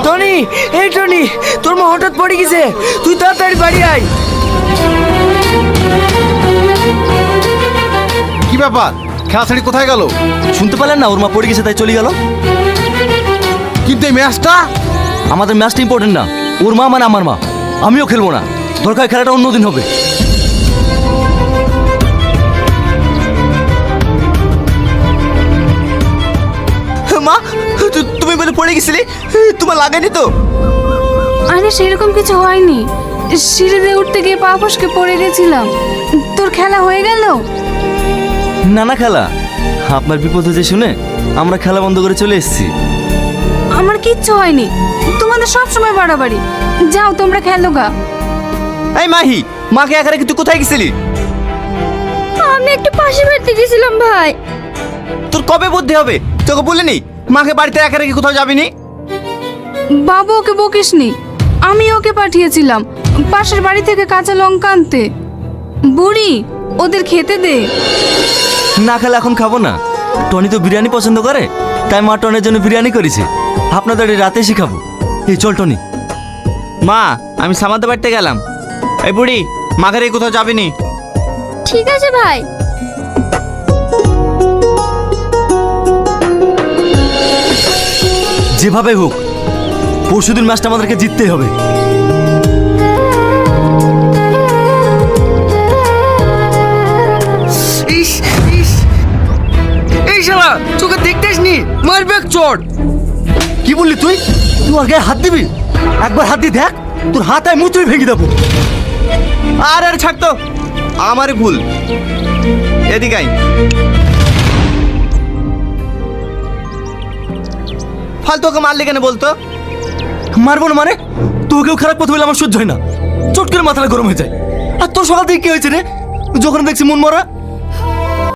Tony, এই Tony, তোর মা হঠাৎ পড়ে গেছে, তুই তাড়াতাড়ি বাড়ি আয়। কি ব্যাপার, খেলা ছেড়ে কোথায় গেল? শুনতে পেলেন না ওর মা পড়ে গেছে তাই চলে গেল। কিন্তু এই ম্যাচটা আমাদের ম্যাচটা ইম্পর্টেন্ট না, ওর মা মানে আমার মা। আমিও খেলবো না, দরকার খেলাটা অন্যদিন হবে। মা, তুমি বলে পড়ে গেছিলে, তোমার লাগেনি তো? আরে সেরকম কিছু হয়নি, সিঁড়ি দিয়ে উঠতে গিয়ে পা ফসকে পড়ে গেছিলাম। তোর খেলা হয়ে গেল? না না খেলা, আপনার বিপদ হয়েছে শুনে আমরা খেলা বন্ধ করে চলে এসেছি। আমার কিচ্ছু হয়নি, তোমাদের সব সময় বাড়াবাড়ি। যাও তোমরা খেলো গা। এই মাহি, মাকে একা রেখে তুই কোথায় গেছিলি? আমি একটু পাশে বাড়তে গেছিলাম ভাই। তোর কবে বুদ্ধি হবে? তোকে বলিনি মাকে বাড়িতে একা রেখে কোথাও যাবিনি? বাবু ওকে বকিসনি, আমি ওকে পাঠিয়েছিলাম পাশের বাড়ি থেকে কাঁচা লঙ্কা আনতে। বুড়ি, ওদের খেতে দে। না খেলে এখন খাবো না। টনি তো বিরিয়ানি পছন্দ করে, তাই মা টনের জন্য বিরিয়ানি করেছে। আপনাদের রাতে এসে খাবো। এই চল টনি। মা, আমি সামাদের বাড়িতে গেলাম। এই বুড়ি, মাকে রেখে কোথাও যাবিনি। ঠিক আছে ভাই। যেভাবে হোক পরশুদিন ম্যাচটা আমাদেরকে জিততেই হবে। ইস ইস, এই শালা তোকে দেখতেস নি, মারবে এক চড়। কি বললি তুই? তুই ওর গায়ে হাত দিবি? একবার হাত দিয়ে দেখ, তোর হাতায় মুচড়ি ভেঙে দেবো। আর আর ছাড় তো, আমারই ভুল। এদিকে আই। ফালতু ওকে মারলি কেন বলতো? মারবো না মানে? তোকেও খারাপ কথা বলে আমার সহ্য হয় না, চট করে মাথাটা গরম হয়ে যায়। আর তোর সকাল থেকে কি হয়েছে রে? যখন দেখছি মন মরা।